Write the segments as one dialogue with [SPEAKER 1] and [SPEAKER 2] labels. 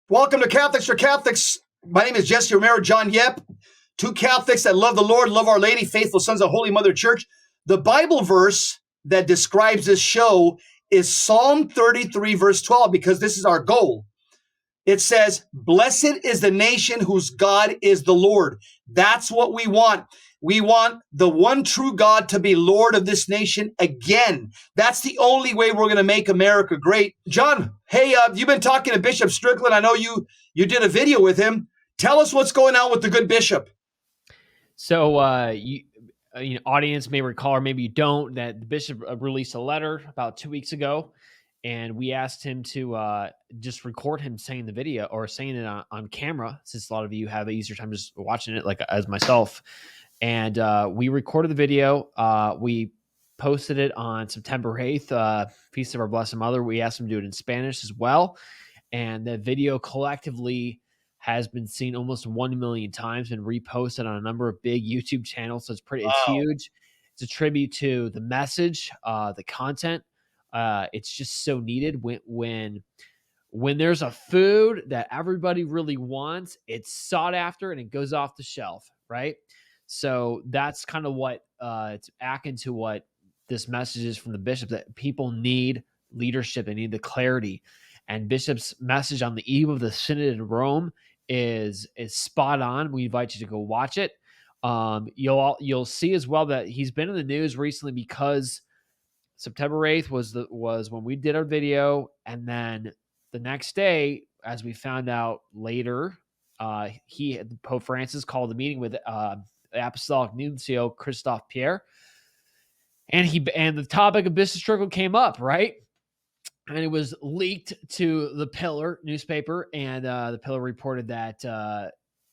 [SPEAKER 1] Welcome to Catholics for Catholics. My name is Jesseromero, Johnyep. Two Catholics that love the Lord, love Our Lady, faithful sons of Holy Mother Church. The Bible verse that describes this show is Psalm 33, verse 12, because this is our goal. It says, "Blessed is the nation whose God is the Lord." That's what we want. We want the one true God to be Lord of this nation again. That's the only way we're going to make America great. John, hey, you've been talking to Bishop Strickland. I know you did a video with him. Tell us what's going on with the good bishop.
[SPEAKER 2] So you audience may recall, or maybe you don't, that the bishop released a letter about 2 weeks ago, and we asked him to just record him saying the video, or saying it on camera, since a lot of you have an easier time just watching it, like as myself. And we recorded the video. We posted it on September 8th, Feast of Our Blessed Mother. We asked him to do it in Spanish as well. And the video collectively has been seen almost 1 million times and reposted on a number of big YouTube channels. So it's huge. It's a tribute to the message, the content. It's just so needed when there's a food that everybody really wants, it's sought after and it goes off the shelf, right? So that's kind of what it's akin to what this message is from the bishop, that people need leadership. They need the clarity. And Bishop's message on the eve of the Synod in Rome is spot on. We invite you to go watch it. You'll see as well that he's been in the news recently because September 8th was when we did our video, and then the next day, as we found out later, Pope Francis called a meeting with Apostolic Nuncio Christophe Pierre, and the topic of Bishop Strickland came up, right? And it was leaked to the Pillar newspaper, and the Pillar reported that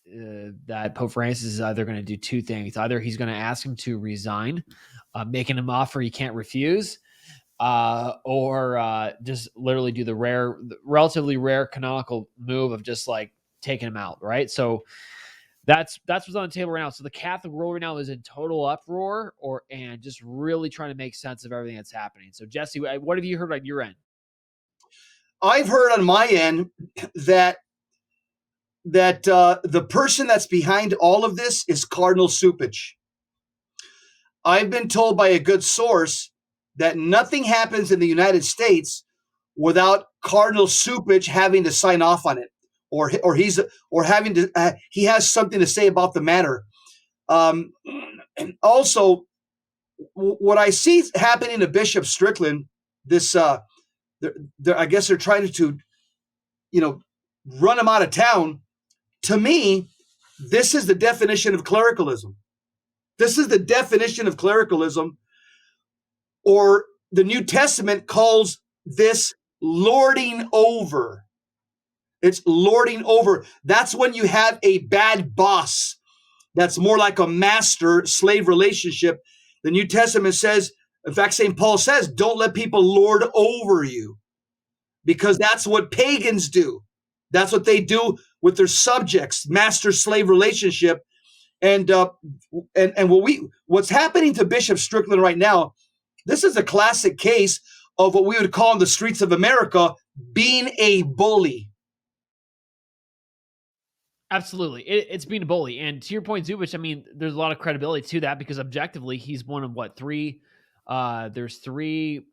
[SPEAKER 2] that Pope Francis is either going to do two things: either he's going to ask him to resign, making him offer he can't refuse, or just literally do the relatively rare canonical move of just like taking him out, right? So that's what's on the table right now. So the Catholic world right now is in total uproar, and just really trying to make sense of everything that's happening. So Jesse, what have you heard on your end?
[SPEAKER 1] I've heard on my end that the person that's behind all of this is Cardinal Cupich. I've been told by a good source that nothing happens in the United States without Cardinal Cupich having to sign off on it, or having to he has something to say about the matter. Also, what I see happening to Bishop Strickland, this I guess they're trying to run him out of town. To me, this is the definition of clericalism. This is the definition of clericalism, or the New Testament calls this lording over. It's lording over. That's when you have a bad boss. That's more like a master-slave relationship. The New Testament says, in fact, St. Paul says, don't let people lord over you, because that's what pagans do. That's what they do with their subjects, master-slave relationship. And what's happening to Bishop Strickland right now, this is a classic case of what we would call in the streets of America being a bully.
[SPEAKER 2] Absolutely. It's being a bully. And to your point, Zubich, I mean, there's a lot of credibility to that, because objectively, he's one of three? There's three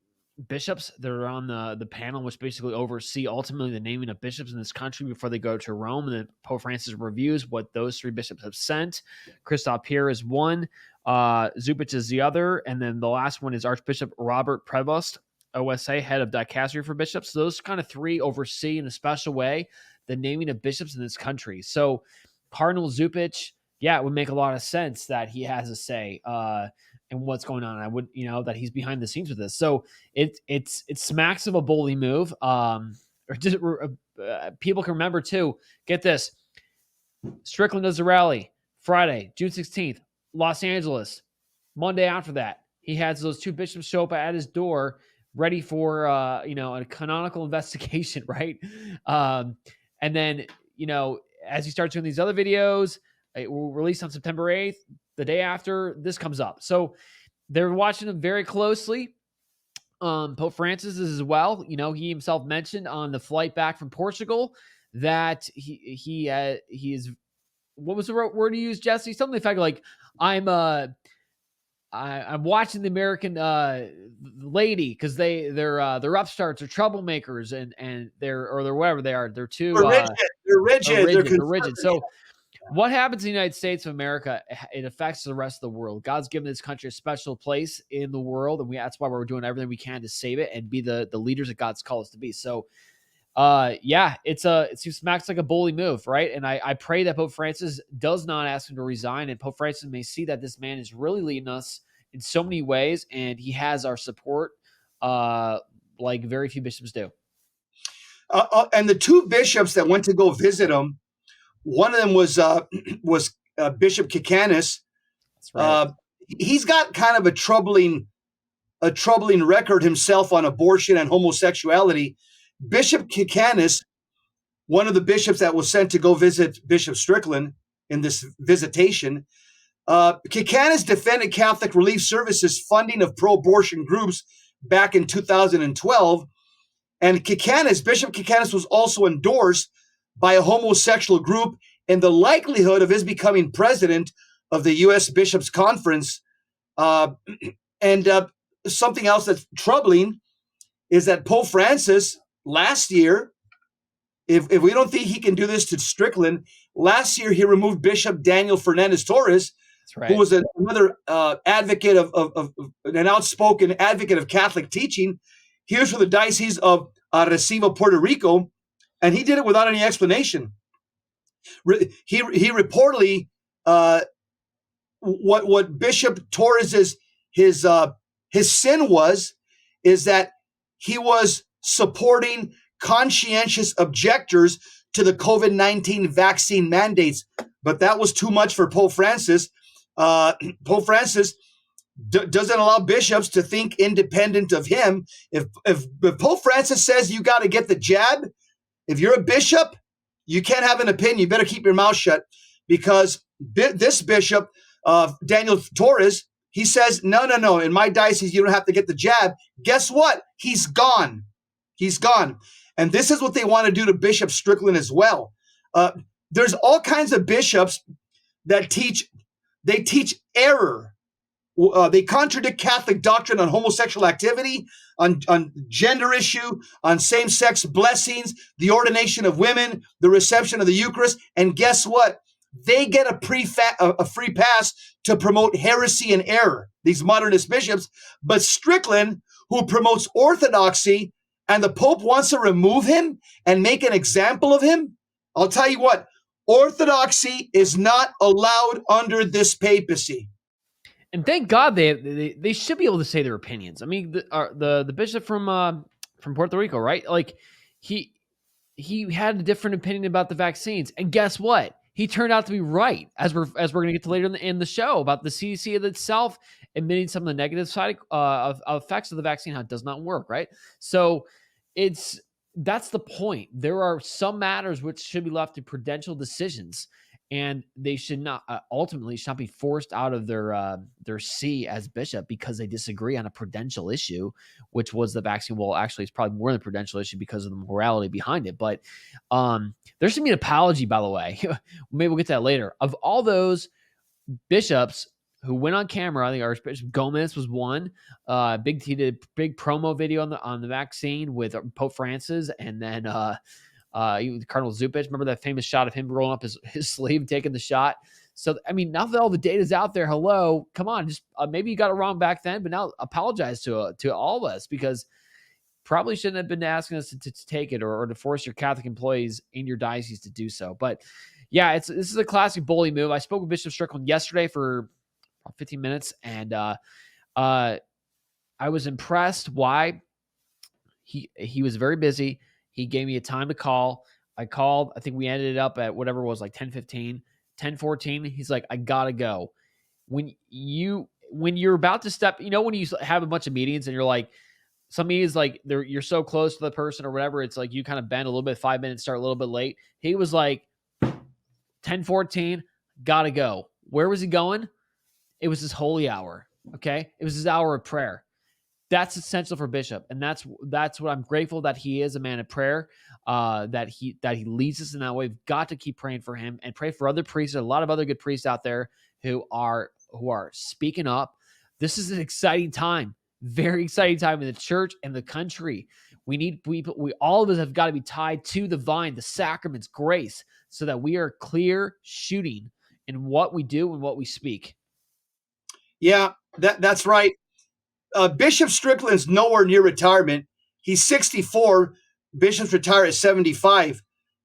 [SPEAKER 2] bishops that are on the panel, which basically oversee ultimately the naming of bishops in this country before they go to Rome. And then Pope Francis reviews what those three bishops have sent. Christophe Pierre is one. Zubich is the other. And then the last one is Archbishop Robert Prevost, OSA, head of dicastery for bishops. So those kind of three oversee in a special way the naming of bishops in this country. So Cardinal Cupich, yeah, it would make a lot of sense that he has a say in what's going on. I would, that he's behind the scenes with this. So it smacks of a bully move. People can remember too. Get this: Strickland does a rally Friday, June 16th, Los Angeles. Monday after that, he has those two bishops show up at his door, ready for a canonical investigation, right? And then, as he starts doing these other videos, it will release on September 8th. The day after, this comes up. So they're watching him very closely. Pope Francis is as well. He himself mentioned on the flight back from Portugal that he is, what was the word you used, Jesse? Something to the fact like, I'm watching the American lady because they're upstarts or troublemakers, and they're whatever they are. They're too
[SPEAKER 1] They're rigid. They're rigid. They're
[SPEAKER 2] They're rigid.
[SPEAKER 1] conservative.
[SPEAKER 2] So what happens in the United States of America, it affects the rest of the world. God's given this country a special place in the world, and that's why we're doing everything we can to save it and be the leaders that God's called us to be. So yeah, it smacks like a bully move, right? And I pray that Pope Francis does not ask him to resign, and Pope Francis may see that this man is really leading us in so many ways, and he has our support, like very few bishops do.
[SPEAKER 1] And the two bishops that went to go visit him, one of them was Bishop Kikanis.
[SPEAKER 2] That's right.
[SPEAKER 1] He's got kind of a troubling record himself on abortion and homosexuality. Bishop Kikanis, one of the bishops that was sent to go visit Bishop Strickland in this visitation, Kikanis defended Catholic Relief Services funding of pro-abortion groups back in 2012. And Bishop Kikanis was also endorsed by a homosexual group in the likelihood of his becoming president of the U.S. Bishops' Conference. And something else that's troubling is that Pope Francis last year, if we don't think he can do this to Strickland, last year he removed Bishop Daniel Fernandez Torres, who was another advocate of an outspoken advocate of Catholic teaching. He was for the Diocese of Recife, Puerto Rico, and he did it without any explanation. He reportedly, what Bishop Torres's his sin is that he was supporting conscientious objectors to the COVID-19 vaccine mandates, but that was too much for Pope Francis. Pope Francis doesn't allow bishops to think independent of him. If Pope Francis says you got to get the jab, if you're a bishop, you can't have an opinion. You better keep your mouth shut, because this bishop, Daniel Torres, he says, no, in my diocese, you don't have to get the jab. Guess what? He's gone. He's gone. And this is what they want to do to Bishop Strickland as well. There's all kinds of bishops that teach error. They contradict Catholic doctrine on homosexual activity, on gender issue, on same-sex blessings, the ordination of women, the reception of the Eucharist. And guess what? They get a free pass to promote heresy and error, these modernist bishops. But Strickland, who promotes orthodoxy, and the Pope wants to remove him and make an example of him, I'll tell you what, orthodoxy is not allowed under this papacy.
[SPEAKER 2] And thank God they should be able to say their opinions. I mean, the bishop from Puerto Rico, right? Like he had a different opinion about the vaccines, and guess what? He turned out to be right, as we're going to get to later in the show, about the CDC itself admitting some of the negative side of effects of the vaccine, how it does not work, right? So that's the point. There are some matters which should be left to prudential decisions, and they should not ultimately should not be forced out of their see as bishop because they disagree on a prudential issue, which was the vaccine. Well, actually, it's probably more than a prudential issue because of the morality behind it. But there should be an apology, by the way. Maybe we'll get to that later. Of all those bishops who went on camera, I think Archbishop Gomez was one. He did a big promo video on the vaccine with Pope Francis, and then Cardinal Zupich. Remember that famous shot of him rolling up his sleeve, taking the shot? So, I mean, now that all the data's out there, hello, come on, just maybe you got it wrong back then, but now apologize to all of us, because probably shouldn't have been asking us to take it or to force your Catholic employees in your diocese to do so. But yeah, this is a classic bully move. I spoke with Bishop Strickland yesterday for 15 minutes, and I was impressed. Why? He was very busy. He gave me a time to call. I called. I think we ended up at whatever it was, like 10:15, 10:14. He's like, I gotta go. When you're about to step, when you have a bunch of meetings and you're like, some meetings, like you're so close to the person or whatever, it's like you kind of bend a little bit, 5 minutes, start a little bit late. He was like, 10:14, gotta go. Where was he going? It was his holy hour. Okay. It was his hour of prayer. That's essential for Bishop. And that's what I'm grateful that he is, a man of prayer. that he leads us in that way. We've got to keep praying for him and pray for other priests. There's a lot of other good priests out there who are speaking up. This is an exciting time, very exciting time in the church and the country. We all of us have got to be tied to the vine, the sacraments, grace, so that we are clear shooting in what we do and what we speak.
[SPEAKER 1] Yeah, that's right. Bishop Strickland's nowhere near retirement. He's 64. Bishops retire at 75.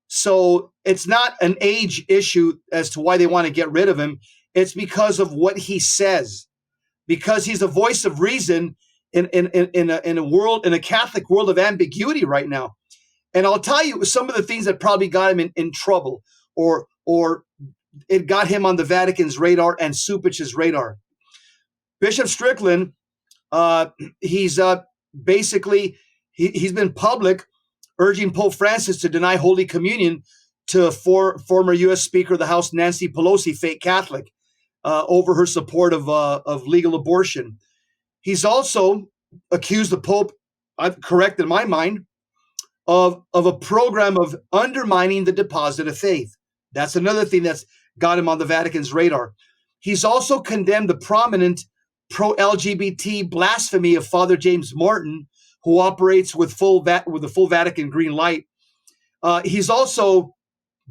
[SPEAKER 1] So it's not an age issue as to why they want to get rid of him. It's because of what he says, because he's a voice of reason in a world, in a Catholic world of ambiguity right now. And I'll tell you some of the things that probably got him in trouble, or it got him on the Vatican's radar and Supich's radar. Bishop Strickland, he's basically been public urging Pope Francis to deny Holy Communion to former U.S. Speaker of the House Nancy Pelosi, fake Catholic, over her support of legal abortion. He's also accused the Pope, I'm correct in my mind, of a program of undermining the deposit of faith. That's another thing that's got him on the Vatican's radar. He's also condemned the prominent pro-LGBT blasphemy of Father James Martin, who operates with the full Vatican green light. He's also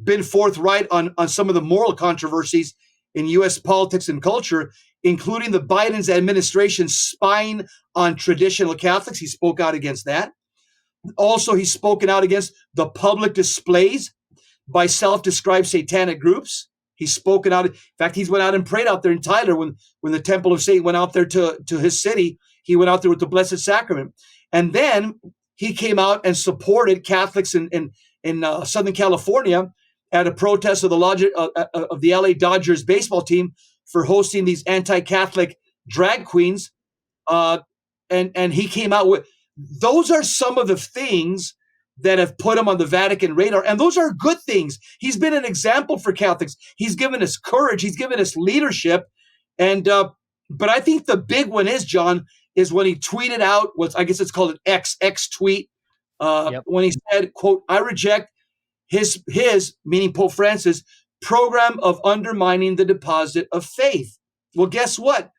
[SPEAKER 1] been forthright on some of the moral controversies in U.S. politics and culture, including the Biden's administration spying on traditional Catholics. He spoke out against that. Also, he's spoken out against the public displays by self-described satanic groups. He's spoken out. In fact, he's went out and prayed out there in Tyler when the Temple of Satan went out there to his city. He went out there with the Blessed Sacrament. And then he came out and supported Catholics in Southern California at a protest of the LA Dodgers baseball team for hosting these anti-Catholic drag queens. And he came out with, those are some of the things that have put him on the Vatican radar. And those are good things. He's been an example for Catholics. He's given us courage. He's given us leadership. And, but I think the big one is, John, is when he tweeted out I guess it's called an X tweet, when he said, quote, "I reject his, meaning Pope Francis, program of undermining the deposit of faith." Well, guess what?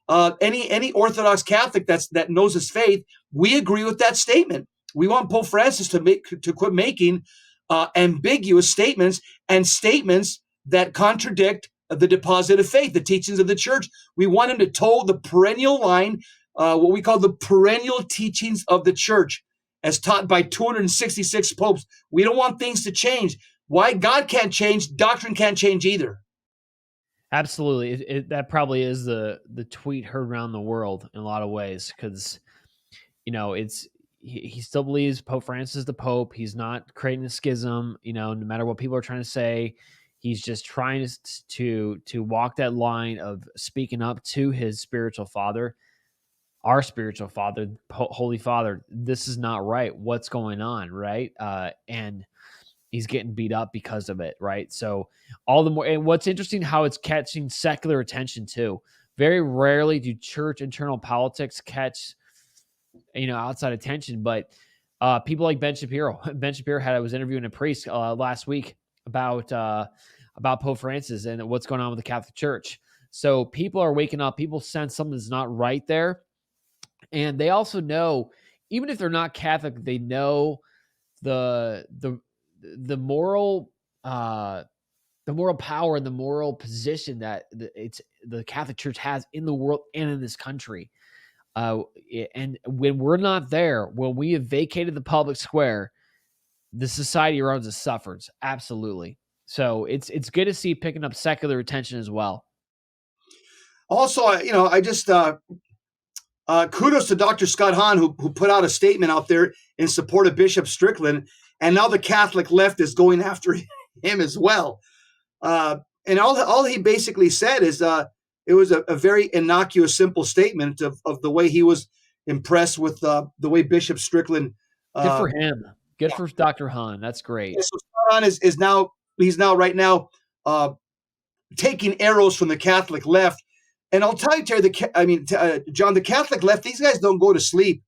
[SPEAKER 1] Any Orthodox Catholic that knows his faith, we agree with that statement. We want Pope Francis to quit making ambiguous statements and statements that contradict the deposit of faith, the teachings of the church. We want him to toe the perennial line, what we call the perennial teachings of the church, as taught by 266 popes. We don't want things to change. Why God can't change, doctrine can't change either.
[SPEAKER 2] Absolutely. That probably is the tweet heard around the world in a lot of ways, because, he still believes Pope Francis is the Pope. He's not creating a schism, no matter what people are trying to say. He's just trying to walk that line of speaking up to his spiritual father, our spiritual father, Holy Father. This is not right. What's going on, right? And he's getting beat up because of it, right? So all the more, and what's interesting, how it's catching secular attention too. Very rarely do church internal politics catch, outside attention, but people like Ben Shapiro was interviewing a priest last week about Pope Francis and what's going on with the Catholic Church. So people are waking up. People sense something's not right there, and they also know, even if they're not Catholic, they know the moral power and the moral position that the Catholic Church has in the world and in this country. And when we're not there, when we have vacated the public square, the society around us suffers. Absolutely. So it's good to see picking up secular attention as well.
[SPEAKER 1] Also, I just kudos to Dr. Scott Hahn, who put out a statement out there in support of Bishop Strickland, and now the Catholic left is going after him as well. And all he basically said is it was a very innocuous, simple statement of the way he was impressed with the way Bishop Strickland.
[SPEAKER 2] Good for him. Good for Dr. Hahn. That's great.
[SPEAKER 1] So Scott Hahn he's now right now taking arrows from the Catholic left. And I'll tell you, Terry, John, the Catholic left, these guys don't go to sleep,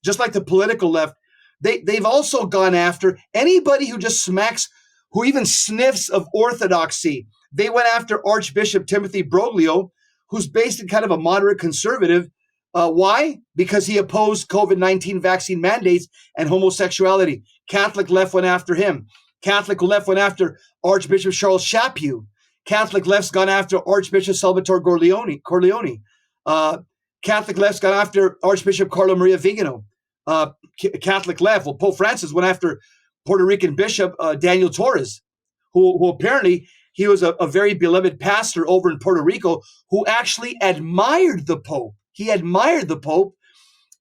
[SPEAKER 1] just like the political left. They've also gone after anybody who just smacks, who even sniffs of orthodoxy. They went after Archbishop Timothy Broglio, who's basically kind of a moderate conservative. Why? Because he opposed COVID-19 vaccine mandates and homosexuality. Catholic left went after him. Catholic left went after Archbishop Charles Chaput. Catholic left's gone after Archbishop Salvatore Corleone. Catholic left's gone after Archbishop Carlo Maria Vigano. Catholic left, well, Pope Francis went after Puerto Rican Bishop Daniel Torres, who apparently he was a very beloved pastor over in Puerto Rico who actually admired the Pope. He admired the Pope,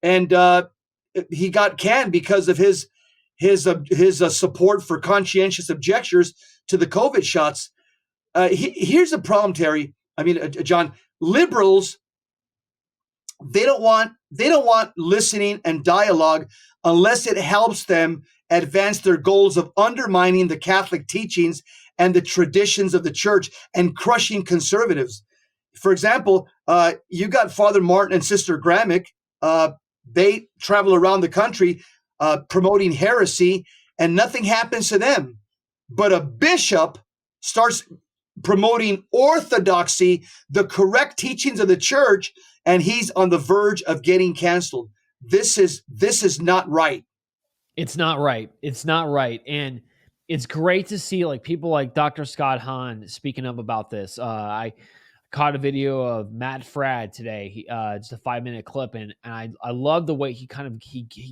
[SPEAKER 1] and he got canned because of his support for conscientious objectors to the COVID shots. Here's the problem, Terry. I mean, John. Liberals, they don't want listening and dialogue unless it helps them advance their goals of undermining the Catholic teachings and the traditions of the church and crushing conservatives. For example, you got Father Martin and Sister Gramick. They travel around the country promoting heresy, and nothing happens to them. But a bishop starts promoting orthodoxy, the correct teachings of the church, and he's on the verge of getting canceled. This is not right.
[SPEAKER 2] It's not right. It's not right. And it's great to see like people like Dr. Scott Hahn speaking up about this. I caught a video of Matt Fradd today. He, just a 5-minute clip. And I love the way he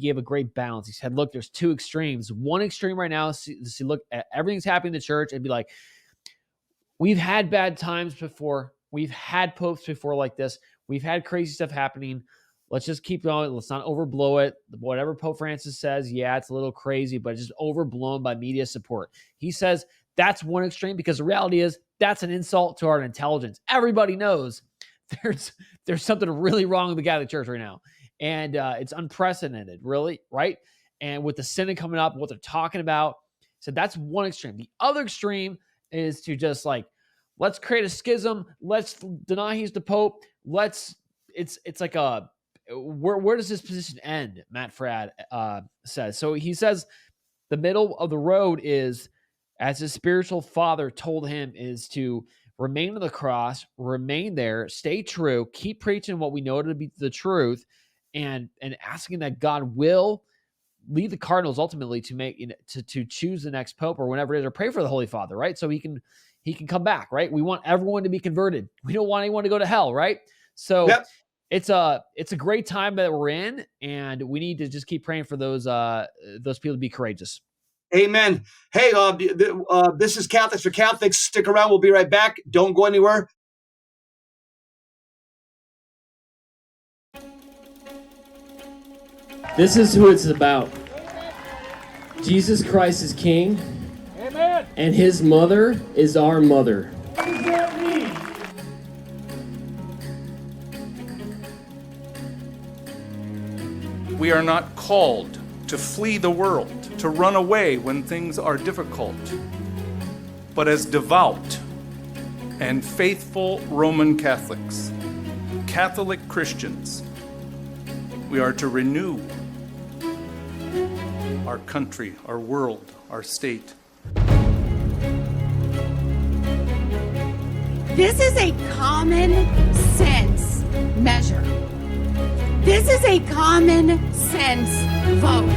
[SPEAKER 2] gave a great balance. He said, look, there's two extremes. One extreme right now is to look at everything's happening in the church and be like, we've had bad times before. We've had popes before like this. We've had crazy stuff happening. Let's just keep going. Let's not overblow it. Whatever Pope Francis says, yeah, it's a little crazy, but it's just overblown by media support. He says that's one extreme because the reality is that's an insult to our intelligence. Everybody knows there's something really wrong with the Catholic Church right now. And it's unprecedented, really, right? And with the synod coming up, what they're talking about. So that's one extreme. The other extreme is to just like, let's create a schism. Let's deny he's the Pope. It's like a, where does this position end? Matt Fradd says. So he says the middle of the road is, as his spiritual father told him, is to remain on the cross, remain there, stay true, keep preaching what we know to be the truth, and asking that God will lead the cardinals ultimately to make to choose the next pope or whenever it is, or pray for the Holy Father, right? So he can come back, right? We want everyone to be converted. We don't want anyone to go to hell, right? So yep. It's a great time that we're in, and we need to just keep praying for those people to be courageous.
[SPEAKER 1] Amen. Hey, this is Catholics for Catholics. Stick around. We'll be right back. Don't go anywhere.
[SPEAKER 3] This is who it's about. Jesus Christ is King. Amen. And his mother is our mother.
[SPEAKER 4] What does that mean?
[SPEAKER 5] We are not called to flee the world, to run away when things are difficult, but as devout and faithful Roman Catholics, Catholic Christians, we are to renew our country, our world, our state.
[SPEAKER 6] This is a common sense measure. This is a common sense vote.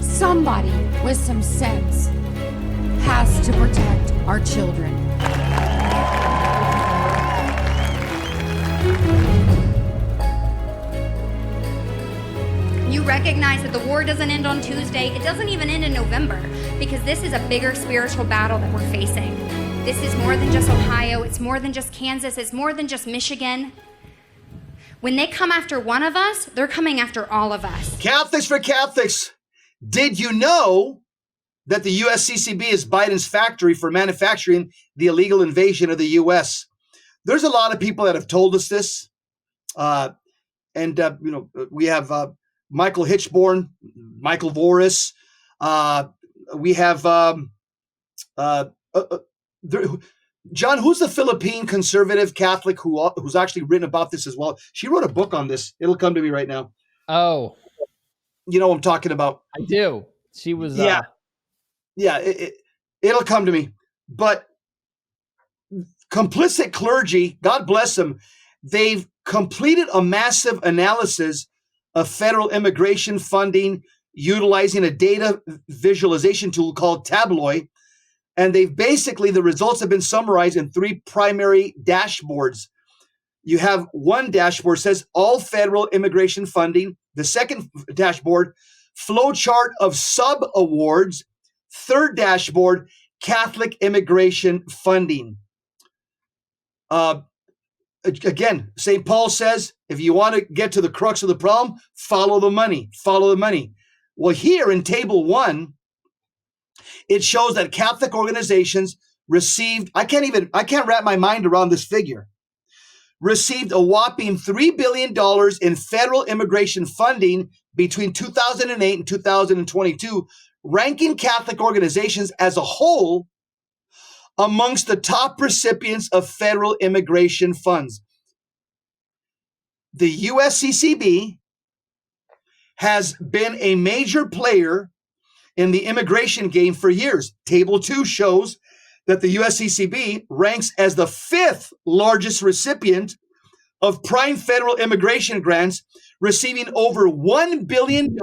[SPEAKER 6] Somebody with some sense has to protect our children.
[SPEAKER 7] You recognize that the war doesn't end on Tuesday. It doesn't even end in November, because this is a bigger spiritual battle that we're facing. This is more than just Ohio. It's more than just Kansas. It's more than just Michigan. When they come after one of us, they're coming after all of us.
[SPEAKER 1] Catholics for Catholics. Did you know that the USCCB is Biden's factory for manufacturing the illegal invasion of the U.S.? There's a lot of people that have told us this. We have Michael Hitchborn, Michael Voris. We have John, who's the Philippine conservative Catholic who's actually written about this as well? She wrote a book on this. It'll come to me right now.
[SPEAKER 2] Oh,
[SPEAKER 1] You know what I'm talking about.
[SPEAKER 2] I do. She was.
[SPEAKER 1] Yeah. It'll come to me. But complicit clergy, God bless them, they've completed a massive analysis of federal immigration funding utilizing a data visualization tool called Tabloid. And they've basically, the results have been summarized in 3 primary dashboards. You have one dashboard says all federal immigration funding. The second dashboard, flow chart of sub awards. Third dashboard, Catholic immigration funding. Again, St. Paul says, if you want to get to the crux of the problem, follow the money. Follow the money. Well, here in table 1, it shows that Catholic organizations received, I can't wrap my mind around this figure, received a whopping $3 billion in federal immigration funding between 2008 and 2022, ranking Catholic organizations as a whole amongst the top recipients of federal immigration funds. The USCCB has been a major player in the immigration game for years. Table 2 shows that the USCCB ranks as the 5th largest recipient of prime federal immigration grants, receiving over $1 billion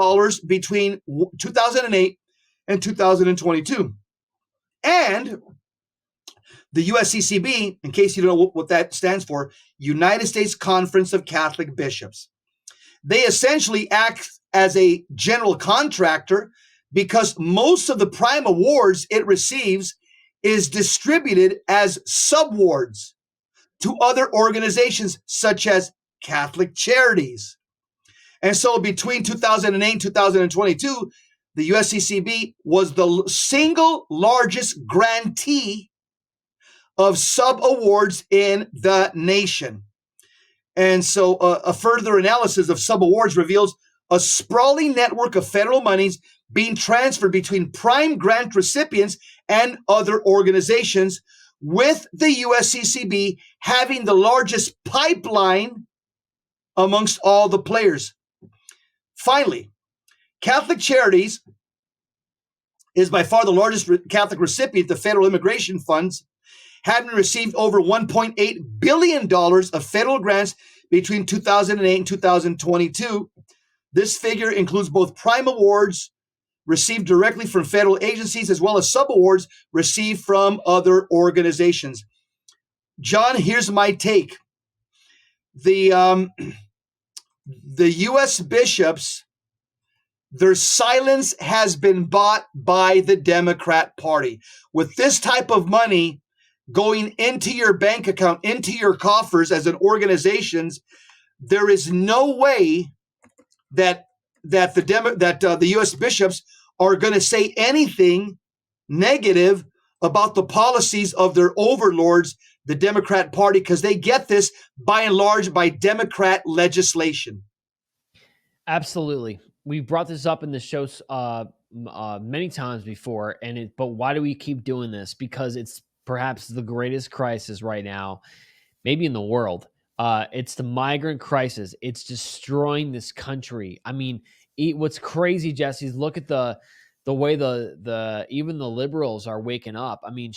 [SPEAKER 1] between 2008 and 2022. And the USCCB, in case you don't know what that stands for, United States Conference of Catholic Bishops. They essentially act as a general contractor because most of the prime awards it receives is distributed as subwards to other organizations such as Catholic Charities. And so between 2008 and 2022, the USCCB was the single largest grantee of sub-awards in the nation. And so a further analysis of sub-awards reveals a sprawling network of federal monies being transferred between prime grant recipients and other organizations, with the USCCB having the largest pipeline amongst all the players. Finally, Catholic Charities is by far the largest Catholic recipient of federal immigration funds, having received over $1.8 billion of federal grants between 2008 and 2022. This figure includes both prime awards received directly from federal agencies as well as sub-awards received from other organizations. John, here's my take. The U.S. bishops, their silence has been bought by the Democrat Party. With this type of money going into your bank account, into your coffers as an organizations, there is no way that the U.S. bishops are going to say anything negative about the policies of their overlords, the Democrat Party, because they get this by and large by Democrat legislation.
[SPEAKER 2] Absolutely. We've brought this up in the show many times before, but why do we keep doing this? Because it's perhaps the greatest crisis right now, maybe in the world. It's the migrant crisis. It's destroying this country. I mean, what's crazy, Jesse, is look at the way the even the liberals are waking up. I mean,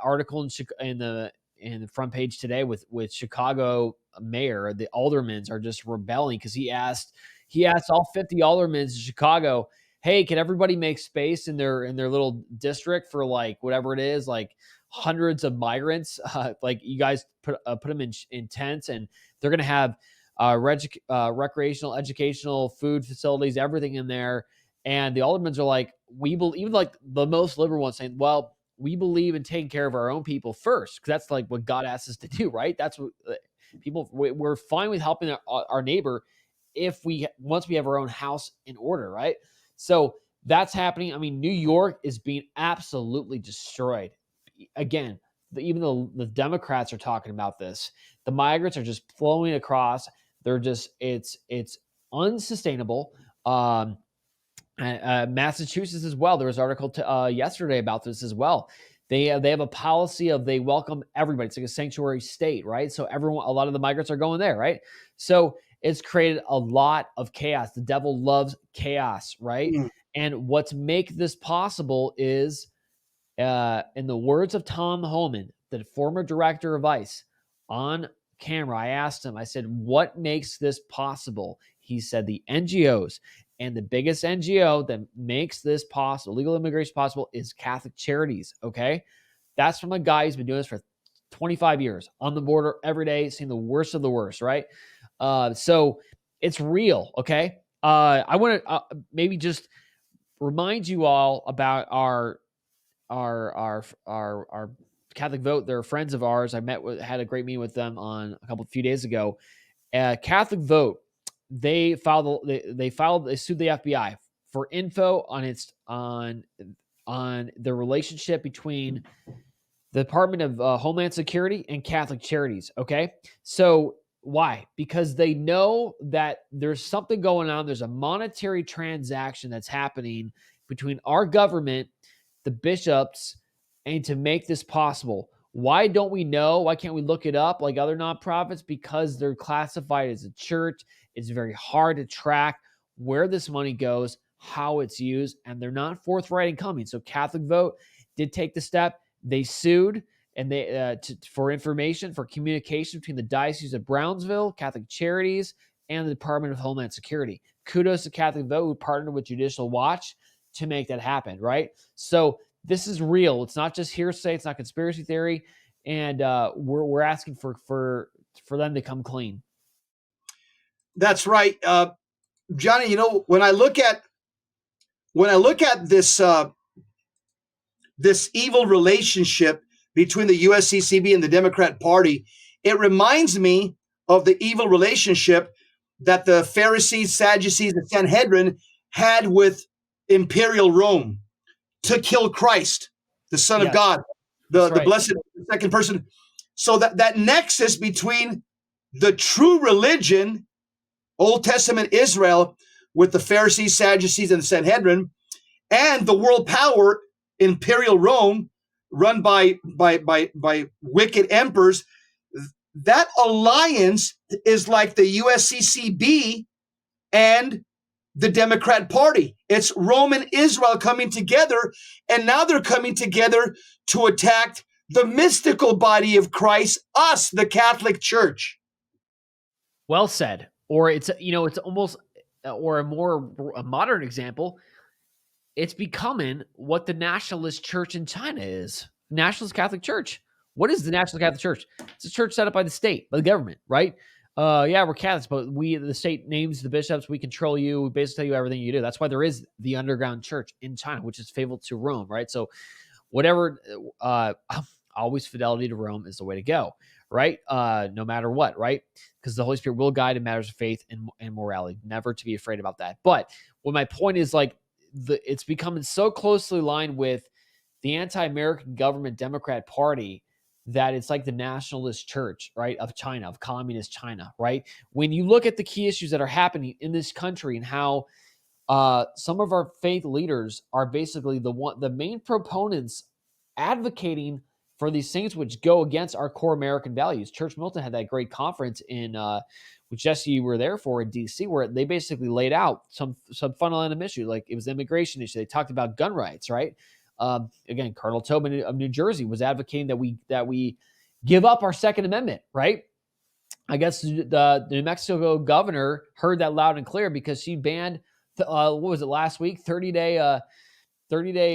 [SPEAKER 2] article in the front page today with Chicago mayor, the aldermen are just rebelling because he asked all 50 aldermen in Chicago, hey, can everybody make space in their little district for like whatever it is, like hundreds of migrants, like you guys put them in tents, and they're going to have recreational, educational, food facilities, everything in there. And the aldermen are like, we believe, even like the most liberal ones saying, well, we believe in taking care of our own people first, because that's like what God asks us to do, right? That's what we're fine with helping our neighbor once we have our own house in order, right? So that's happening. I mean, New York is being absolutely destroyed. Again, even though the Democrats are talking about this, the migrants are just flowing across. They're just, it's unsustainable. Massachusetts as well. There was an article yesterday about this as well. They have a policy of they welcome everybody. It's like a sanctuary state, right? So a lot of the migrants are going there, right? So it's created a lot of chaos. The devil loves chaos, right?
[SPEAKER 1] Mm.
[SPEAKER 2] And what's make this possible is, in the words of Tom Homan, the former director of ICE, on camera, I asked him, I said, what makes this possible? He said the NGOs. And the biggest NGO that makes this possible, legal immigration possible, is Catholic Charities, okay? That's from a guy who's been doing this for 25 years, on the border every day, seeing the worst of the worst, right? So it's real, okay? I want to maybe just remind you all about our Catholic Vote. They're friends of ours. Had a great meeting with them on a few days ago. Catholic Vote, they sued the FBI for info on the relationship between the Department of Homeland Security and Catholic Charities. Okay, so why? Because they know that there's something going on. There's a monetary transaction that's happening between our government, the bishops, and to make this possible. Why don't we know? Why can't we look it up like other nonprofits? Because they're classified as a church. It's very hard to track where this money goes, how it's used, and they're not forthright in coming. So Catholic Vote did take the step. They sued, and they for information, for communication between the Diocese of Brownsville, Catholic Charities, and the Department of Homeland Security. Kudos to Catholic Vote, who partnered with Judicial Watch to make that happen, right? So this is real. It's not just hearsay. It's not conspiracy theory. And we're asking for them to come clean.
[SPEAKER 1] That's right, Johnny. You know, when I look at this this evil relationship between the USCCB and the Democrat Party, it reminds me of the evil relationship that the Pharisees, Sadducees, and Sanhedrin had with Imperial Rome to kill Christ, the Son of God, the blessed second person. So that nexus between the true religion, Old Testament Israel, with the Pharisees, Sadducees, and the Sanhedrin, and the world power, Imperial Rome, run by wicked emperors, that alliance is like the USCCB and the Democrat Party. It's Rome and Israel coming together, and now they're coming together to attack the mystical body of Christ, us, the Catholic Church.
[SPEAKER 2] Well said. Or it's almost, or a modern example, it's becoming what the nationalist church in China is. Nationalist Catholic Church. What is the National Catholic Church? It's a church set up by the state, by the government, right? Yeah, we're Catholics, but the state names the bishops. We control you. We basically tell you everything you do. That's why there is the underground church in China, which is faithful to Rome, right? So whatever, always fidelity to Rome is the way to go, right? No matter what, right? Because the Holy Spirit will guide in matters of faith and morality. Never to be afraid about that. But what my point is, like, it's becoming so closely aligned with the anti-American government Democrat Party that it's like the nationalist church, right, of China, of communist China, right? When you look at the key issues that are happening in this country and how some of our faith leaders are basically the main proponents advocating for these things which go against our core American values. Church Milton had that great conference which Jesse, you were there for in DC, where they basically laid out some fundamental issue, like it was the immigration issue. They talked about gun rights, right? Again, Cardinal Tobin of New Jersey was advocating that we give up our Second Amendment, right? I guess the New Mexico governor heard that loud and clear because she banned, what was it, last week, 30-day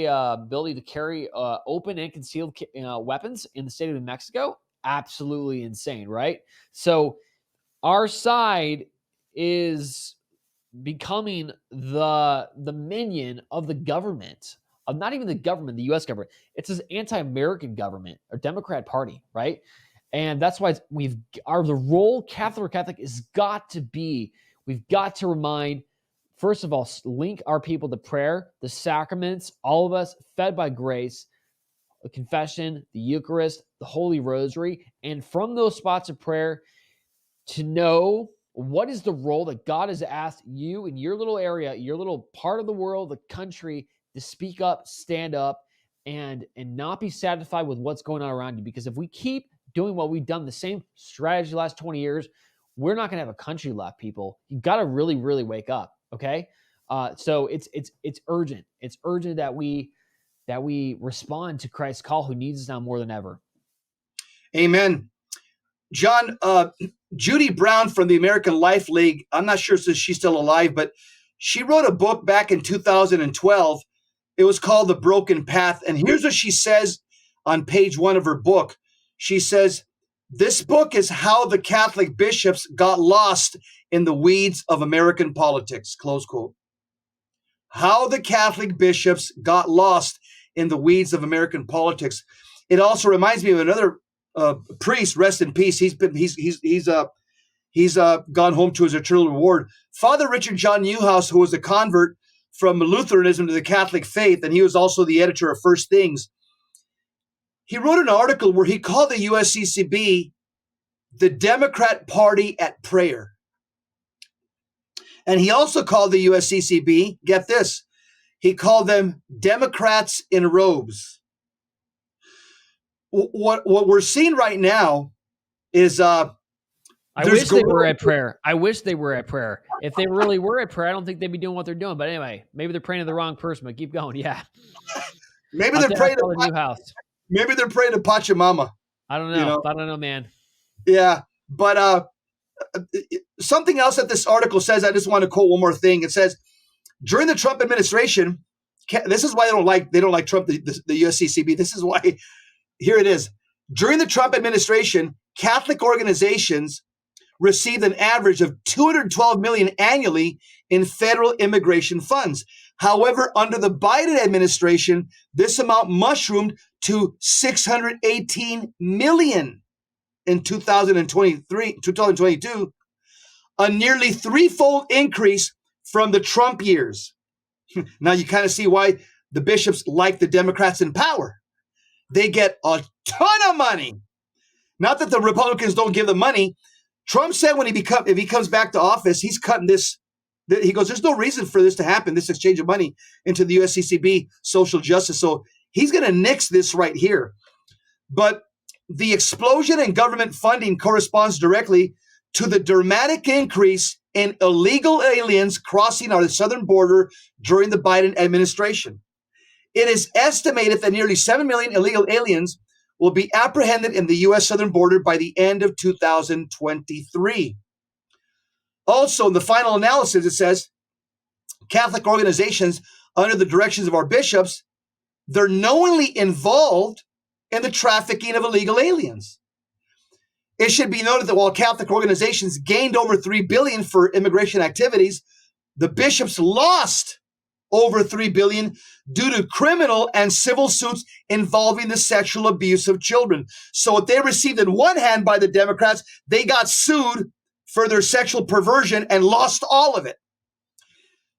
[SPEAKER 2] ability to carry open and concealed weapons in the state of New Mexico. Absolutely insane, right? So our side is becoming the minion of the government, of not even the government, the U.S. government. It's this anti-American government or Democrat Party, right? And that's why the role Catholic has got to be, we've got to remind, first of all, link our people to prayer, the sacraments, all of us fed by grace, the confession, the Eucharist, the Holy Rosary, and from those spots of prayer to know what is the role that God has asked you in your little area, your little part of the world, the country, to speak up, stand up, and not be satisfied with what's going on around you. Because if we keep doing what we've done, the same strategy the last 20 years, we're not going to have a country left, people. You got to really, really wake up. Okay. So it's urgent. It's urgent that we respond to Christ's call, who needs us now more than ever.
[SPEAKER 1] Amen. John, Judy Brown from the American Life League, I'm not sure if she's still alive, but she wrote a book back in 2012. It was called The Broken Path. And here's what she says on page 1 of her book. She says, this book is how the Catholic bishops got lost in the weeds of American politics, close quote. How the Catholic bishops got lost in the weeds of American politics. It also reminds me of another priest, rest in peace. He's gone home to his eternal reward. Father Richard John Newhouse, who was a convert from Lutheranism to the Catholic faith, and he was also the editor of First Things. He wrote an article where he called the USCCB the Democrat Party at prayer. And he also called the USCCB, get this, he called them Democrats in robes. What we're seeing right now is
[SPEAKER 2] I wish they were at prayer. I wish they were at prayer. If they really were at prayer, I don't think they'd be doing what they're doing. But anyway, maybe they're praying to the wrong person, but keep going. Yeah.
[SPEAKER 1] Maybe they're praying to
[SPEAKER 2] the new house.
[SPEAKER 1] Maybe they're praying to Pachamama.
[SPEAKER 2] I don't know.
[SPEAKER 1] You know?
[SPEAKER 2] I don't know, man.
[SPEAKER 1] Yeah. But something else that this article says, I just want to quote one more thing. It says, during the Trump administration, this is why they don't like Trump, the USCCB. This is why, here it is. During the Trump administration, Catholic organizations received an average of $212 million annually in federal immigration funds. However, under the Biden administration, this amount mushroomed to $618 million in 2022, a nearly threefold increase from the Trump years. Now you kind of see why the bishops like the Democrats in power. They get a ton of money. Not that the Republicans don't give them money. Trump said if he comes back to office, he's cutting this. He goes, there's no reason for this to happen, this exchange of money into the USCCB social justice. So he's going to nix this right here. But the explosion in government funding corresponds directly to the dramatic increase in illegal aliens crossing our southern border during the Biden administration. It is estimated that nearly 7 million illegal aliens will be apprehended in the U.S. southern border by the end of 2023. Also, in the final analysis, it says Catholic organizations, under the directions of our bishops, they're knowingly involved in the trafficking of illegal aliens. It should be noted that while Catholic organizations gained over $3 billion for immigration activities, the bishops lost over $3 billion due to criminal and civil suits involving the sexual abuse of children. So what they received in one hand by the Democrats, they got sued for their sexual perversion and lost all of it.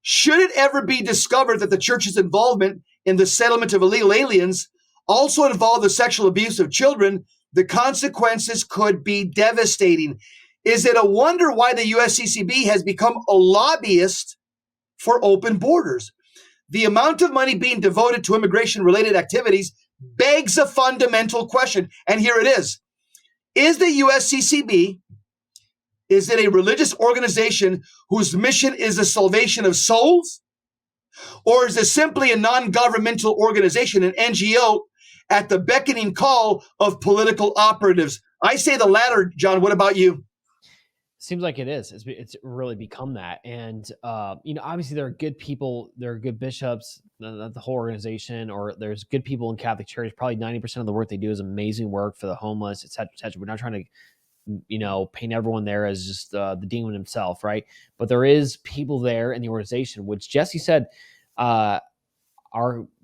[SPEAKER 1] Should it ever be discovered that the church's involvement in the settlement of illegal aliens also involved the sexual abuse of children, the consequences could be devastating. Is it a wonder why the USCCB has become a lobbyist for open borders? The amount of money being devoted to immigration-related activities begs a fundamental question, and here it is. Is the USCCB, is it a religious organization whose mission is the salvation of souls? Or is it simply a non-governmental organization, an NGO, at the beckoning call of political operatives? I say the latter, John. What about you?
[SPEAKER 2] Seems like it is. It's really become that. And, obviously there are good people, there are good bishops, not the whole organization, or there's good people in Catholic Church. Probably 90% of the work they do is amazing work for the homeless, et cetera, et cetera. We're not trying to, paint everyone there as just the demon himself, right? But there is people there in the organization, which Jesse said are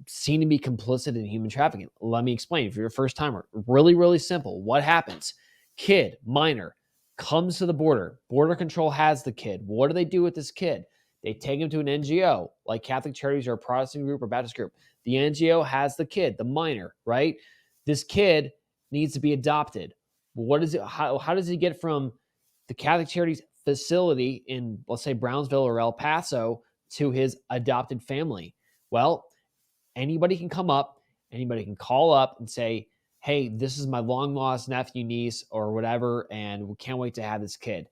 [SPEAKER 2] seen to be complicit in human trafficking. Let me explain. If you're a first timer, really, really simple. What happens? Kid, minor, comes to the border. Border control has the kid. What do they do with this kid? They take him to an NGO, like Catholic Charities or a Protestant group or Baptist group. The NGO has the kid, the minor, right? This kid needs to be adopted. What is it? How does he get from the Catholic Charities facility in, let's say, Brownsville or El Paso to his adopted family? Well, anybody can come up, anybody can call up and say, hey, this is my long lost nephew, niece, or whatever, and we can't wait to have this kid.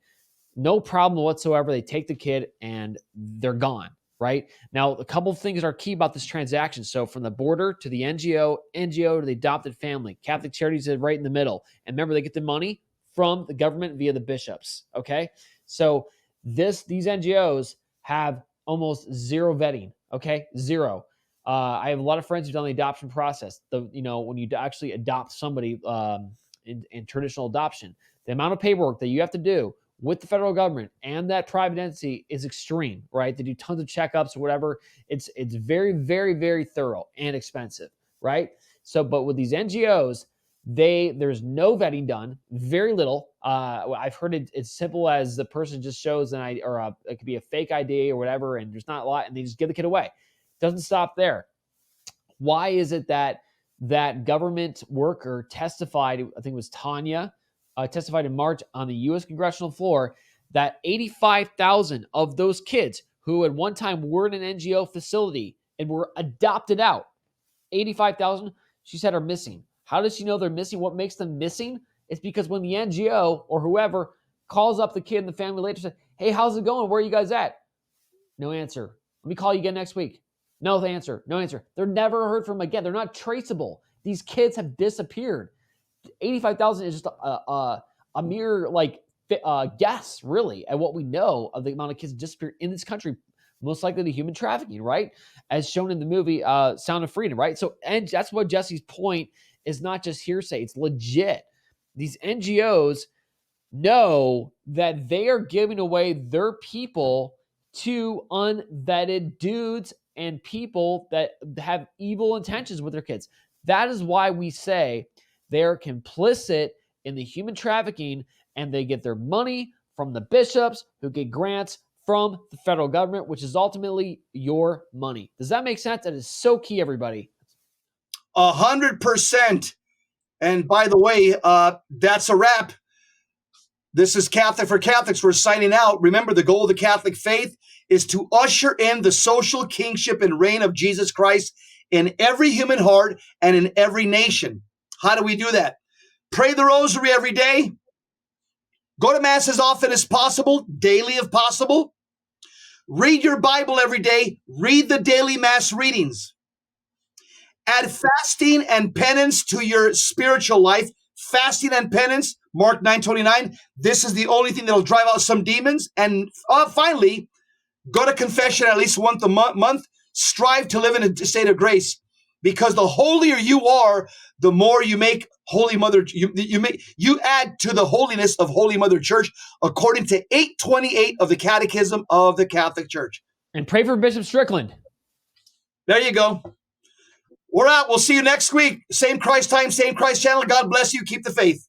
[SPEAKER 2] no problem whatsoever. They take the kid and they're gone, right? Now, a couple of things are key about this transaction. So from the border to the NGO to the adopted family, Catholic Charities is right in the middle. And remember, they get the money from the government via the bishops, okay? So these NGOs have almost zero vetting, okay? Zero. I have a lot of friends who've done the adoption process. When you actually adopt somebody in traditional adoption, the amount of paperwork that you have to do with the federal government and that private entity is extreme, right? They do tons of checkups or whatever. It's very, very, very thorough and expensive, right? So, but with these NGOs, there's no vetting done, very little. I've heard it's simple as the person just shows an ID, or it could be a fake ID or whatever, and there's not a lot, and they just give the kid away. Doesn't stop there. Why is it that government worker testified, I think it was Tanya, testified in March on the U.S. congressional floor that 85,000 of those kids who at one time were in an NGO facility and were adopted out, 85,000, she said, are missing. How does she know they're missing? What makes them missing? It's because when the NGO or whoever calls up the kid and the family later, says, hey, how's it going? Where are you guys at? No answer. Let me call you again next week. No answer. No answer. They're never heard from again. They're not traceable. These kids have disappeared. 85,000 is just a mere guess, really, at what we know of the amount of kids disappeared in this country, most likely to human trafficking, right? As shown in the movie Sound of Freedom, right? So, and that's what Jesse's point is, not just hearsay. It's legit. These NGOs know that they are giving away their people to unvetted dudes and people that have evil intentions with their kids. That is why we say they're complicit in the human trafficking, and they get their money from the bishops who get grants from the federal government, which is ultimately your money. Does that make sense? That is so key, everybody.
[SPEAKER 1] 100%. And by the way, that's a wrap. This is Catholic for Catholics. We're signing out. Remember, the goal of the Catholic faith is to usher in the social kingship and reign of Jesus Christ in every human heart and in every nation. How do we do that? Pray the rosary every day. Go to Mass as often as possible, daily if possible. Read your Bible every day. Read the daily Mass readings. Add fasting and penance to your spiritual life. Fasting and penance, Mark 9:29. This is the only thing that will drive out some demons. And finally, go to confession at least once a month. Strive to live in a state of grace, because the holier you are, the more you make Holy Mother. You add to the holiness of Holy Mother Church, according to 828 of the Catechism of the Catholic Church.
[SPEAKER 2] And pray for Bishop Strickland.
[SPEAKER 1] There you go. We're out. We'll see you next week. Same Christ time, same Christ channel. God bless you. Keep the faith.